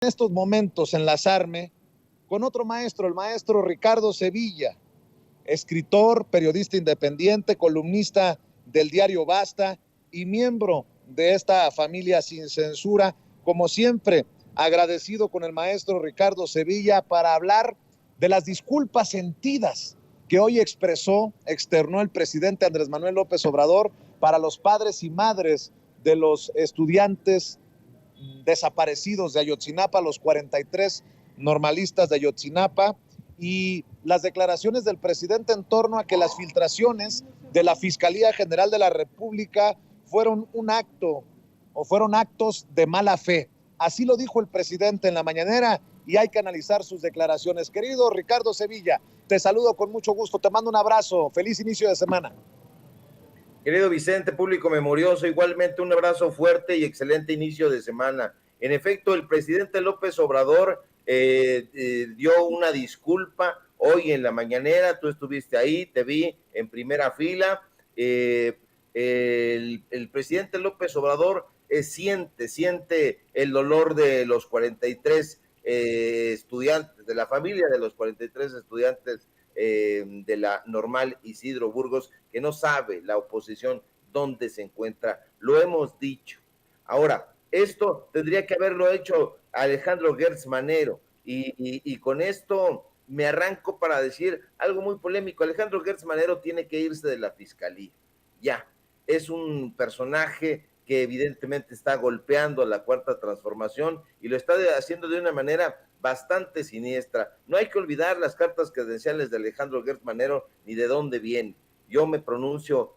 en estos momentos enlazarme con otro maestro, el maestro Ricardo Sevilla, escritor, periodista independiente, columnista del diario Basta y miembro de esta familia sin censura. Como siempre, agradecido con el maestro Ricardo Sevilla para hablar de las disculpas sentidas que hoy externó el presidente Andrés Manuel López Obrador para los padres y madres de los estudiantes desaparecidos de Ayotzinapa, los 43 normalistas de Ayotzinapa, y las declaraciones del presidente en torno a que las filtraciones de la Fiscalía General de la República fueron un acto o fueron actos de mala fe. Así lo dijo el presidente en la mañanera y hay que analizar sus declaraciones. Querido Ricardo Sevilla, te saludo con mucho gusto, te mando un abrazo, feliz inicio de semana. Querido Vicente, público memorioso, igualmente un abrazo fuerte y excelente inicio de semana. En efecto, el presidente López Obrador dio una disculpa hoy en la mañanera, tú estuviste ahí, te vi en primera fila. El presidente López Obrador siente el dolor de los 43 estudiantes, de la familia de los 43 estudiantes de la Normal Isidro Burgos, que no sabe la oposición dónde se encuentra. Lo hemos dicho. Ahora, esto tendría que haberlo hecho Alejandro Gertz Manero, y con esto me arranco para decir algo muy polémico. Alejandro Gertz Manero tiene que irse de la fiscalía. Ya, es un personaje que evidentemente está golpeando a la Cuarta Transformación y lo está haciendo de una manera bastante siniestra. No hay que olvidar las cartas credenciales de Alejandro Gertz Manero ni de dónde viene. Yo me pronuncio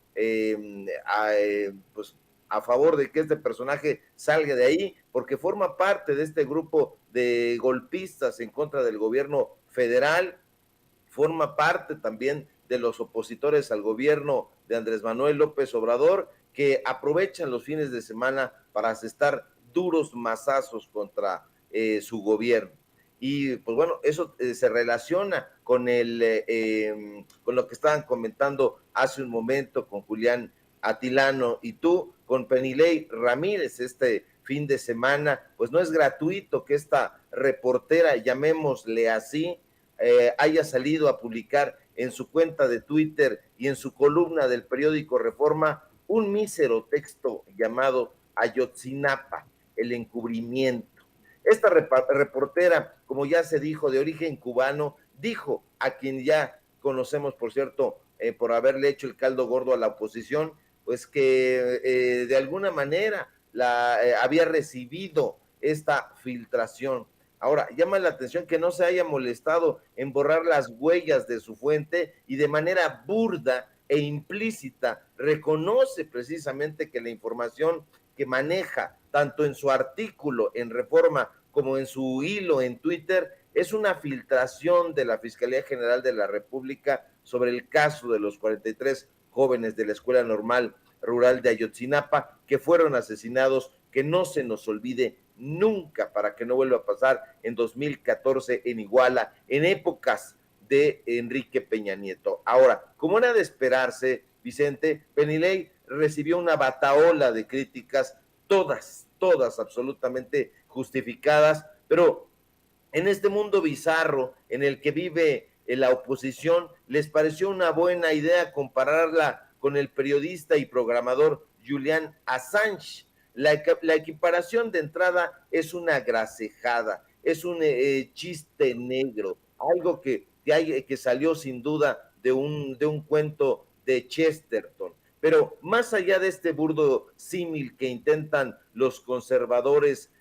pues a favor de que este personaje salga de ahí, porque forma parte de este grupo de golpistas en contra del gobierno federal, forma parte también de los opositores al gobierno de Andrés Manuel López Obrador, que aprovechan los fines de semana para asestar duros mazazos contra su gobierno. Y pues bueno, eso se relaciona con con lo que estaban comentando hace un momento con Julián Atilano y tú, con Penilei Ramírez, este fin de semana. Pues no es gratuito que esta reportera, llamémosle así, haya salido a publicar en su cuenta de Twitter y en su columna del periódico Reforma un mísero texto llamado Ayotzinapa, el encubrimiento. Esta reportera, como ya se dijo, de origen cubano, dijo a quien ya conocemos, por cierto, por haberle hecho el caldo gordo a la oposición, pues que de alguna manera había recibido esta filtración. Ahora, llama la atención que no se haya molestado en borrar las huellas de su fuente y de manera burda e implícita reconoce precisamente que la información que maneja tanto en su artículo en Reforma como en su hilo en Twitter es una filtración de la Fiscalía General de la República sobre el caso de los 43 jóvenes de la Escuela Normal Rural de Ayotzinapa que fueron asesinados, que no se nos olvide nunca, para que no vuelva a pasar en 2014 en Iguala, en épocas de Enrique Peña Nieto. Ahora, como era de esperarse, Vicente, Penilei recibió una bataola de críticas, todas absolutamente justificadas, pero en este mundo bizarro en el que vive la oposición, les pareció una buena idea compararla con el periodista y programador Julian Assange. La equiparación de entrada es una grasejada, es un chiste negro, algo que salió sin duda de un cuento de Chesterton. Pero más allá de este burdo símil que intentan los conservadores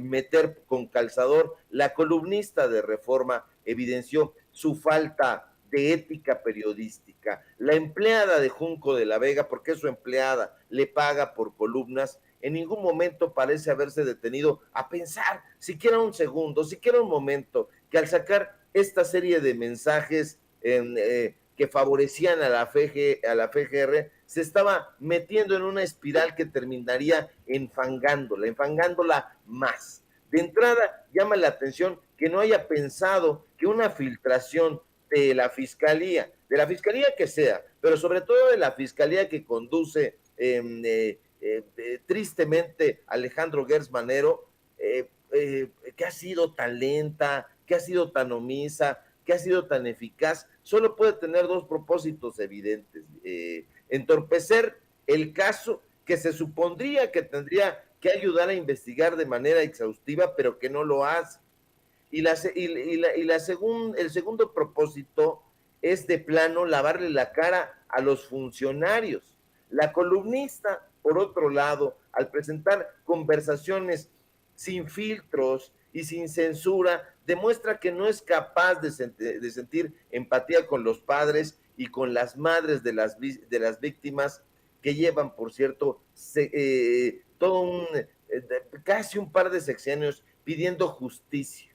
meter con calzador, la columnista de Reforma evidenció su falta de ética periodística. La empleada de Junco de la Vega, porque es su empleada, le paga por columnas, en ningún momento parece haberse detenido a pensar, siquiera un segundo, siquiera un momento, que al sacar esta serie de mensajes que favorecían a la FGR, se estaba metiendo en una espiral que terminaría enfangándola más. De entrada, llama la atención que no haya pensado que una filtración de la fiscalía que sea, pero sobre todo de la fiscalía que conduce tristemente Alejandro Gertz Manero, que ha sido tan lenta, que ha sido tan omisa, que ha sido tan eficaz, solo puede tener dos propósitos evidentes. Entorpecer el caso que se supondría que tendría que ayudar a investigar de manera exhaustiva, pero que no lo hace. El segundo propósito es de plano lavarle la cara a los funcionarios. La columnista, por otro lado, al presentar conversaciones sin filtros y sin censura, demuestra que no es capaz de sentir empatía con los padres y con las madres de las víctimas que llevan, por cierto, casi un par de sexenios pidiendo justicia.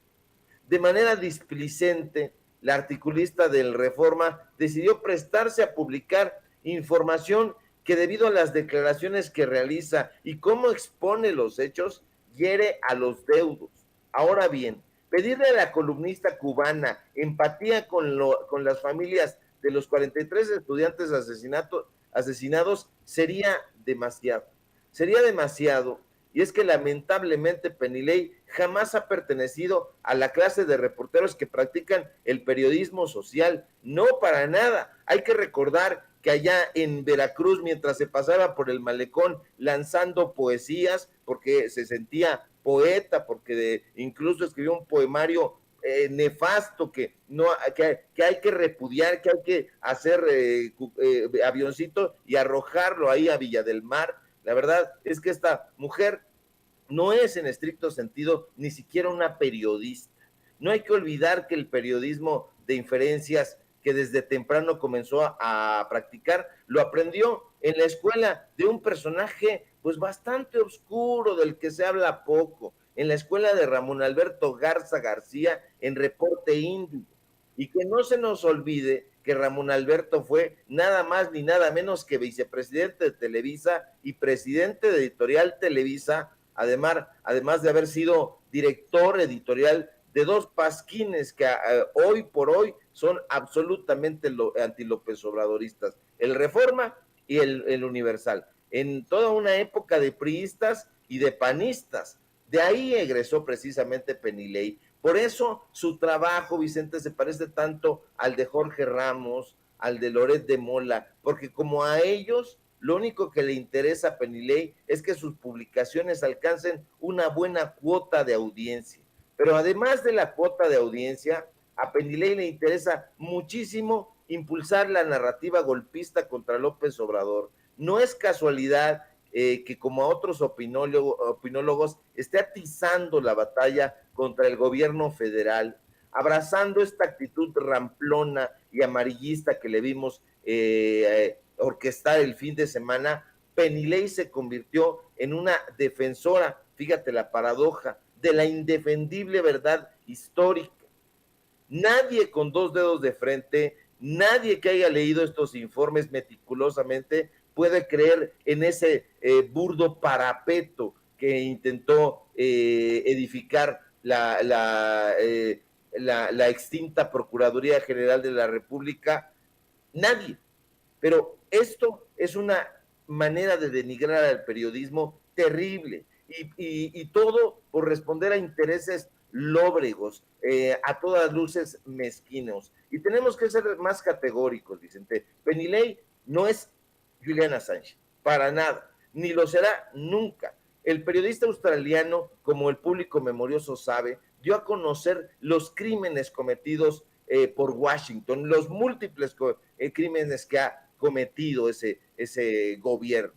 De manera displicente, la articulista del Reforma decidió prestarse a publicar información que, debido a las declaraciones que realiza y cómo expone los hechos, hiere a los deudos. Ahora bien, pedirle a la columnista cubana empatía con las familias de los 43 estudiantes asesinados sería demasiado. Sería demasiado. Y es que lamentablemente Penilei jamás ha pertenecido a la clase de reporteros que practican el periodismo social. No, para nada. Hay que recordar que allá en Veracruz, mientras se pasaba por el malecón lanzando poesías, porque se sentía poeta, porque incluso escribió un poemario nefasto que hay que repudiar, que hay que hacer avioncito y arrojarlo ahí a Villa del Mar. La verdad es que esta mujer no es en estricto sentido ni siquiera una periodista. No hay que olvidar que el periodismo de inferencias que desde temprano comenzó a practicar, lo aprendió en la escuela de un personaje pues bastante oscuro, del que se habla poco, en la escuela de Ramón Alberto Garza García en Reporte Índigo. Y que no se nos olvide que Ramón Alberto fue nada más ni nada menos que vicepresidente de Televisa y presidente de Editorial Televisa, además de haber sido director editorial de dos pasquines que hoy por hoy son absolutamente anti-López Obradoristas, el Reforma y el Universal, en toda una época de priistas y de panistas. De ahí egresó precisamente Penilei. Por eso su trabajo, Vicente, se parece tanto al de Jorge Ramos, al de Loret de Mola, porque como a ellos, lo único que le interesa a Penilei es que sus publicaciones alcancen una buena cuota de audiencia. Pero además de la cuota de audiencia, a Penilei le interesa muchísimo impulsar la narrativa golpista contra López Obrador. No es casualidad que, como a otros opinólogos, esté atizando la batalla contra el gobierno federal, abrazando esta actitud ramplona y amarillista que le vimos orquestar el fin de semana. Penilei se convirtió en una defensora, fíjate la paradoja, de la indefendible verdad histórica. Nadie con dos dedos de frente, nadie que haya leído estos informes meticulosamente puede creer en ese burdo parapeto que intentó edificar la extinta Procuraduría General de la República. Nadie. Pero esto es una manera de denigrar al periodismo terrible, y todo por responder a intereses lóbregos, a todas luces mezquinos. Y tenemos que ser más categóricos, Vicente. Penilei no es Julian Assange, para nada, ni lo será nunca. El periodista australiano, como el público memorioso sabe, dio a conocer los crímenes cometidos por Washington, los múltiples crímenes que ha cometido ese gobierno.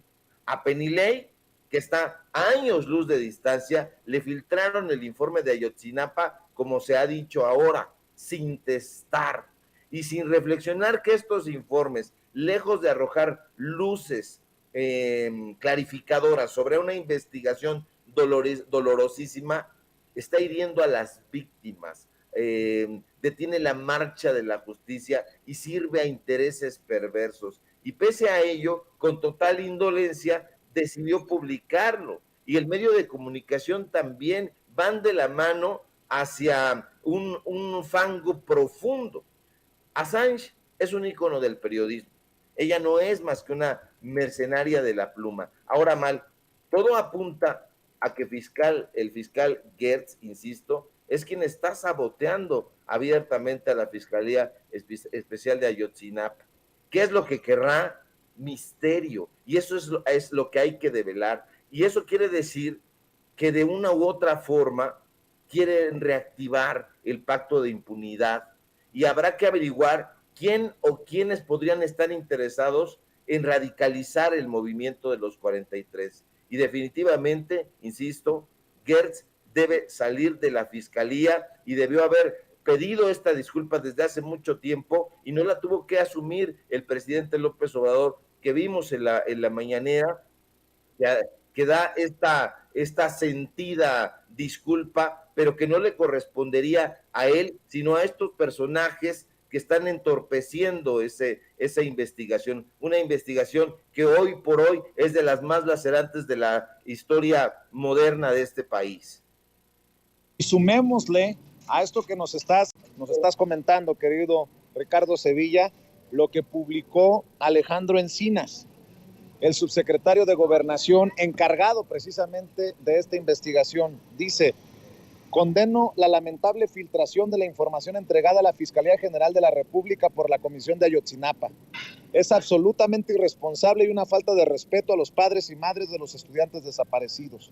A Penilei, que está a años luz de distancia, le filtraron el informe de Ayotzinapa, como se ha dicho ahora, sin testar y sin reflexionar que estos informes, lejos de arrojar luces clarificadoras sobre una investigación dolorosísima, está hiriendo a las víctimas, detiene la marcha de la justicia y sirve a intereses perversos. Y pese a ello, con total indolencia, decidió publicarlo. Y el medio de comunicación también van de la mano hacia un fango profundo. Assange es un ícono del periodismo. Ella no es más que una mercenaria de la pluma. Ahora mal, todo apunta a que el fiscal Gertz, insisto, es quien está saboteando abiertamente a la Fiscalía Especial de Ayotzinapa. ¿Qué es lo que querrá? Misterio. Y eso es lo que hay que develar. Y eso quiere decir que de una u otra forma quieren reactivar el pacto de impunidad y habrá que averiguar quién o quiénes podrían estar interesados en radicalizar el movimiento de los 43. Y definitivamente, insisto, Gertz debe salir de la fiscalía y debió haber pedido esta disculpa desde hace mucho tiempo y no la tuvo que asumir el presidente López Obrador, que vimos en la mañanera, que da esta sentida disculpa, pero que no le correspondería a él, sino a estos personajes que están entorpeciendo esa investigación, una investigación que hoy por hoy es de las más lacerantes de la historia moderna de este país. Y sumémosle a esto que nos estás comentando, querido Ricardo Sevilla, lo que publicó Alejandro Encinas, el subsecretario de Gobernación encargado precisamente de esta investigación. Dice: condeno la lamentable filtración de la información entregada a la Fiscalía General de la República por la Comisión de Ayotzinapa. Es absolutamente irresponsable y una falta de respeto a los padres y madres de los estudiantes desaparecidos.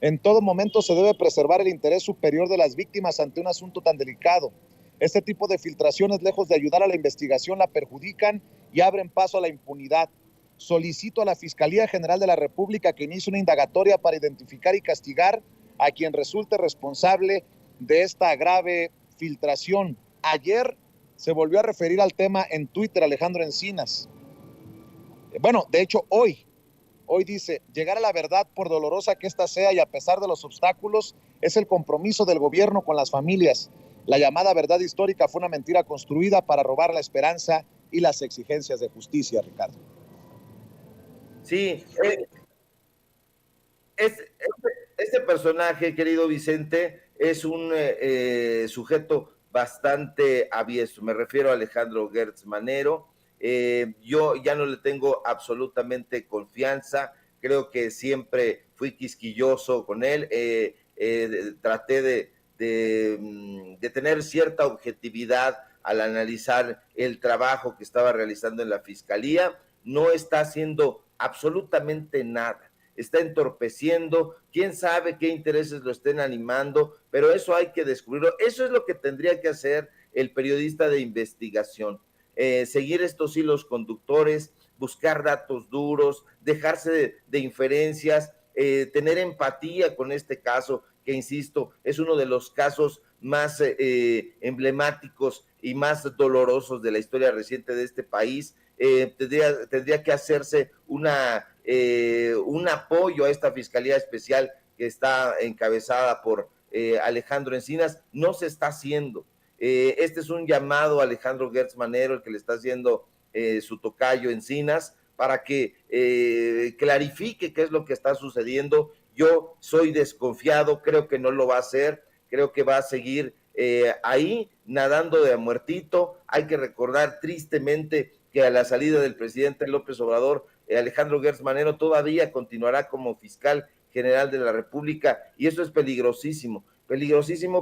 En todo momento se debe preservar el interés superior de las víctimas ante un asunto tan delicado. Este tipo de filtraciones, lejos de ayudar a la investigación, la perjudican y abren paso a la impunidad. Solicito a la Fiscalía General de la República que inicie una indagatoria para identificar y castigar a quien resulte responsable de esta grave filtración. Ayer se volvió a referir al tema en Twitter Alejandro Encinas. Bueno, de hecho hoy dice: llegar a la verdad, por dolorosa que ésta sea y a pesar de los obstáculos, es el compromiso del gobierno con las familias. La llamada verdad histórica fue una mentira construida para robar la esperanza y las exigencias de justicia, Ricardo. Sí, este personaje, querido Vicente, es un sujeto bastante avieso. Me refiero a Alejandro Gertz Manero. Yo ya no le tengo absolutamente confianza. Creo que siempre fui quisquilloso con él. Traté de tener cierta objetividad al analizar el trabajo que estaba realizando en la Fiscalía. No está haciendo absolutamente nada, está entorpeciendo, quién sabe qué intereses lo estén animando, pero eso hay que descubrirlo. Eso es lo que tendría que hacer el periodista de investigación, seguir estos hilos conductores, buscar datos duros, dejarse de inferencias, tener empatía con este caso, que insisto, es uno de los casos más emblemáticos y más dolorosos de la historia reciente de este país. Tendría que hacerse un apoyo a esta Fiscalía Especial que está encabezada por Alejandro Encinas. No se está haciendo. Este es un llamado a Alejandro Gertz Manero, el que le está haciendo su tocayo Encinas, para que clarifique qué es lo que está sucediendo. Yo soy desconfiado, creo que no lo va a hacer, creo que va a seguir ahí nadando de a muertito. Hay que recordar tristemente que a la salida del presidente López Obrador, Alejandro Gertz Manero todavía continuará como fiscal general de la República, y eso es peligrosísimo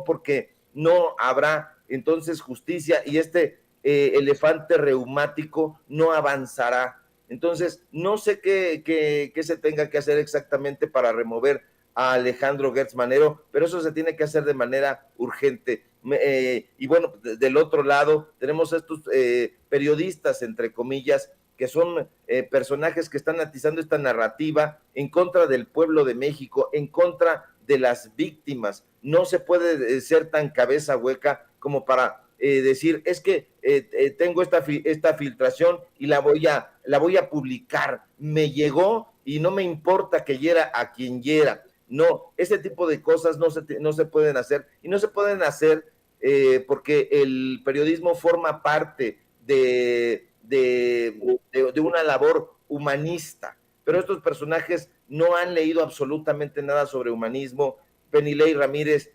porque no habrá entonces justicia y este elefante reumático no avanzará. Entonces, no sé qué se tenga que hacer exactamente para remover a Alejandro Gertz Manero, pero eso se tiene que hacer de manera urgente. Y bueno, del otro lado tenemos estos periodistas, entre comillas, que son personajes que están atizando esta narrativa en contra del pueblo de México, en contra de las víctimas. No se puede ser tan cabeza hueca como para decir, es que tengo esta filtración y la voy a publicar, me llegó y no me importa que hiera a quien hiera. No, ese tipo de cosas no se pueden hacer, y no se pueden hacer porque el periodismo forma parte de una labor humanista, pero estos personajes no han leído absolutamente nada sobre humanismo. Penilei Ramírez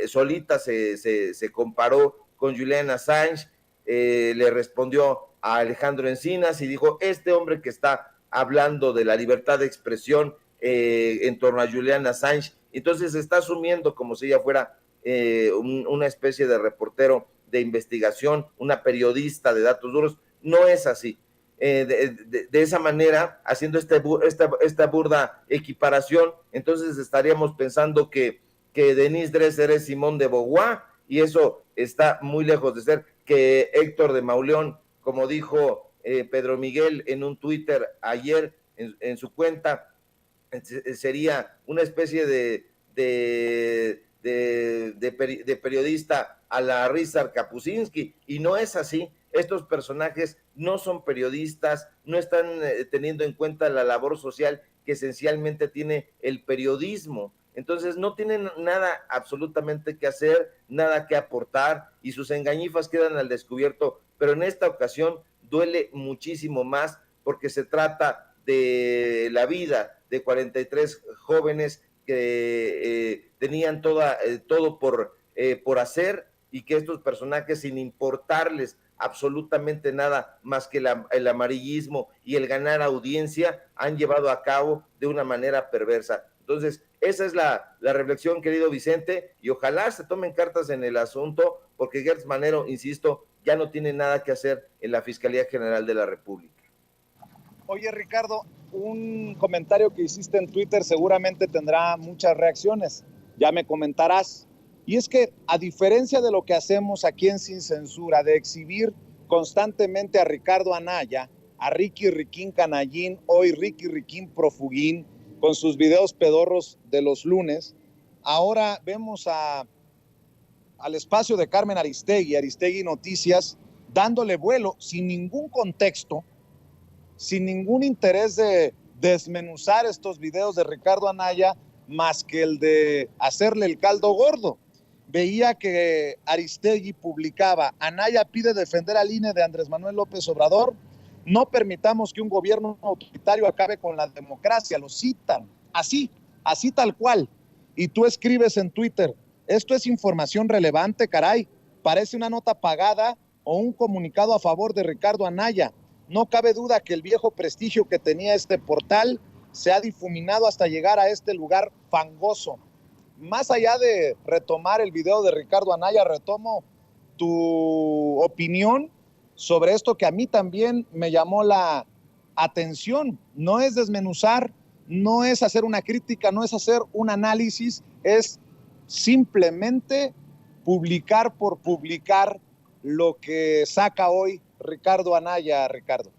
solita se comparó con Julian Assange, le respondió a Alejandro Encinas y dijo: este hombre que está hablando de la libertad de expresión en torno a Julian Assange. Entonces se está asumiendo como si ella fuera una especie de reportero de investigación, una periodista de datos duros. No es así. De esa manera, haciendo esta burda equiparación, entonces estaríamos pensando que Denise Dresser es Simón de Beauvoir, y eso está muy lejos de ser. Que Héctor de Mauleón, como dijo Pedro Miguel en un Twitter ayer en su cuenta, sería una especie de periodista a la Ryszard Kapuscinski, y no es así. Estos personajes no son periodistas, no están teniendo en cuenta la labor social que esencialmente tiene el periodismo. Entonces no tienen nada absolutamente que hacer, nada que aportar, y sus engañifas quedan al descubierto. Pero en esta ocasión duele muchísimo más, porque se trata de la vida de 43 jóvenes que tenían todo por hacer, y que estos personajes, sin importarles absolutamente nada más que el amarillismo y el ganar audiencia, han llevado a cabo de una manera perversa. Entonces, esa es la reflexión, querido Vicente, y ojalá se tomen cartas en el asunto, porque Gertz Manero, insisto, ya no tiene nada que hacer en la Fiscalía General de la República. Oye, Ricardo, un comentario que hiciste en Twitter seguramente tendrá muchas reacciones, ya me comentarás. Y es que, a diferencia de lo que hacemos aquí en Sin Censura, de exhibir constantemente a Ricardo Anaya, a Ricky Riquín Canallín, hoy Ricky Riquín Profuguín, con sus videos pedorros de los lunes, ahora vemos al espacio de Carmen Aristegui Noticias, dándole vuelo sin ningún contexto, sin ningún interés de desmenuzar estos videos de Ricardo Anaya, más que el de hacerle el caldo gordo. Veía que Aristegui publicaba: Anaya pide defender al INE de Andrés Manuel López Obrador, no permitamos que un gobierno autoritario acabe con la democracia. Lo citan, así tal cual. Y tú escribes en Twitter: esto es información relevante, caray, parece una nota pagada o un comunicado a favor de Ricardo Anaya. No cabe duda que el viejo prestigio que tenía este portal se ha difuminado hasta llegar a este lugar fangoso. Más allá de retomar el video de Ricardo Anaya, retomo tu opinión sobre esto que a mí también me llamó la atención. No es desmenuzar, no es hacer una crítica, no es hacer un análisis, es simplemente publicar por publicar lo que saca hoy Ricardo Anaya, Ricardo.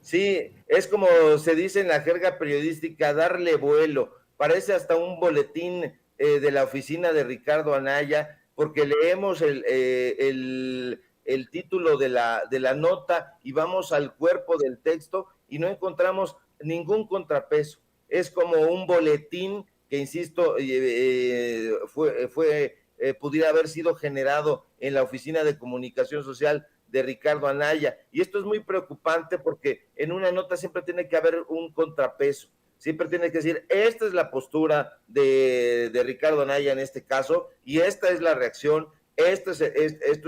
Sí, es como se dice en la jerga periodística, darle vuelo. Parece hasta un boletín de la oficina de Ricardo Anaya, porque leemos el título de la nota y vamos al cuerpo del texto y no encontramos ningún contrapeso. Es como un boletín que, insisto, pudiera haber sido generado en la oficina de comunicación social de Ricardo Anaya. Y esto es muy preocupante, porque en una nota siempre tiene que haber un contrapeso, siempre tiene que decir: esta es la postura de Ricardo Anaya en este caso, y esta es la reacción, esto es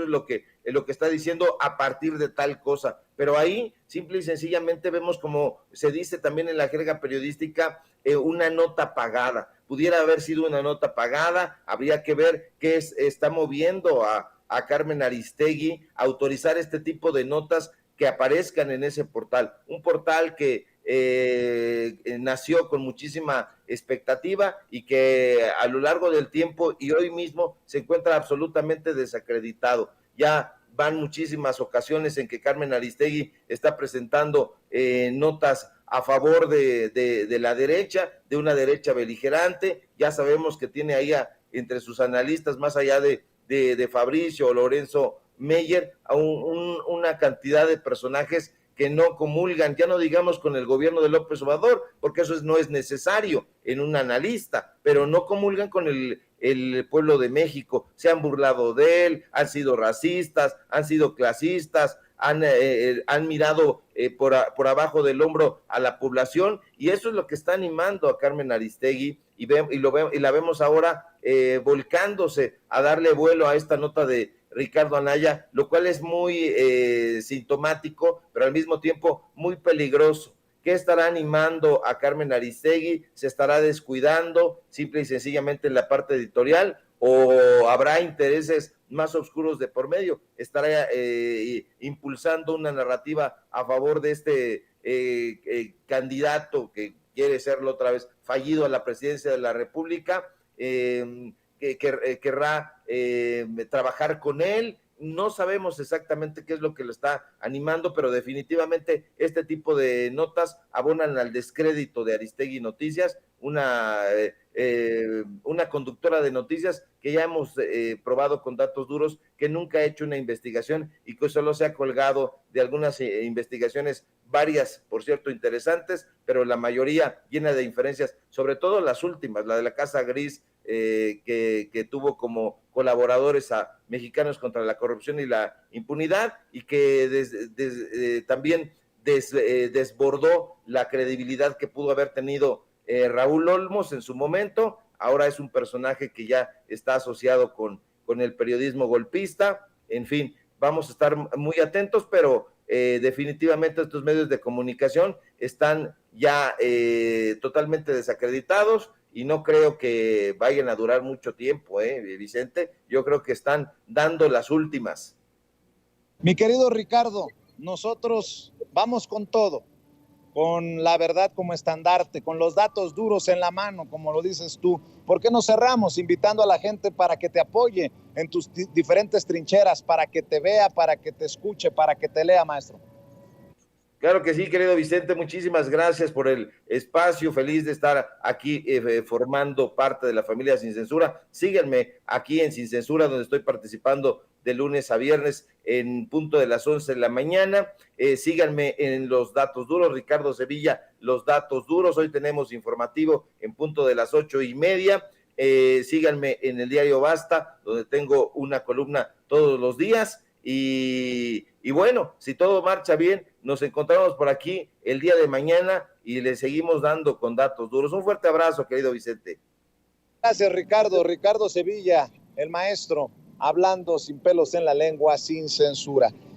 lo que está diciendo a partir de tal cosa. Pero ahí simple y sencillamente vemos, como se dice también en la jerga periodística, una nota pagada. Pudiera haber sido una nota pagada, habría que ver qué está moviendo a Carmen Aristegui a autorizar este tipo de notas que aparezcan en ese portal. Un portal que nació con muchísima expectativa y que a lo largo del tiempo y hoy mismo se encuentra absolutamente desacreditado. Ya van muchísimas ocasiones en que Carmen Aristegui está presentando notas a favor de la derecha, de una derecha beligerante. Ya sabemos que tiene ahí entre sus analistas, más allá de Fabricio o Lorenzo Meyer, a una cantidad de personajes que no comulgan, ya no digamos con el gobierno de López Obrador, porque eso no es necesario en un analista, pero no comulgan con el pueblo de México. Se han burlado de él, han sido racistas, han sido clasistas, han mirado por abajo del hombro a la población, y eso es lo que está animando a Carmen Aristegui, y la vemos ahora volcándose a darle vuelo a esta nota de Ricardo Anaya, lo cual es muy sintomático, pero al mismo tiempo muy peligroso, ¿Qué estará animando a Carmen Aristegui? ¿Se estará descuidando simple y sencillamente en la parte editorial? ¿O habrá intereses más oscuros de por medio? ¿Estará impulsando una narrativa a favor de este candidato que quiere serlo otra vez fallido a la presidencia de la República? Que querrá trabajar con él? No sabemos exactamente qué es lo que lo está animando, pero definitivamente este tipo de notas abonan al descrédito de Aristegui Noticias, una conductora de noticias que ya hemos probado con datos duros, que nunca ha hecho una investigación y que solo se ha colgado de algunas investigaciones, varias, por cierto, interesantes, pero la mayoría llena de inferencias, sobre todo las últimas, la de la Casa Gris, que tuvo como colaboradores a Mexicanos contra la Corrupción y la Impunidad, y que también desbordó la credibilidad que pudo haber tenido Raúl Olmos en su momento. Ahora es un personaje que ya está asociado con el periodismo golpista. En fin, vamos a estar muy atentos, pero definitivamente estos medios de comunicación están ya totalmente desacreditados y no creo que vayan a durar mucho tiempo, Vicente. Yo creo que están dando las últimas. Mi querido Ricardo, nosotros vamos con todo, con la verdad como estandarte, con los datos duros en la mano, como lo dices tú. ¿Por qué no cerramos invitando a la gente para que te apoye en tus diferentes trincheras, para que te vea, para que te escuche, para que te lea, maestro? Claro que sí, querido Vicente, muchísimas gracias por el espacio, feliz de estar aquí formando parte de la familia Sin Censura. Síganme aquí en Sin Censura, donde estoy participando de lunes a viernes en punto de las 11 de la mañana. Síganme en Los Datos Duros, Ricardo Sevilla, Los Datos Duros. Hoy tenemos informativo en punto de las 8:30. Síganme en el diario Basta, donde tengo una columna todos los días. Y bueno, si todo marcha bien, nos encontramos por aquí el día de mañana y le seguimos dando con datos duros. Un fuerte abrazo, querido Vicente. Gracias, Ricardo. Ricardo Sevilla, el maestro, hablando sin pelos en la lengua, sin censura.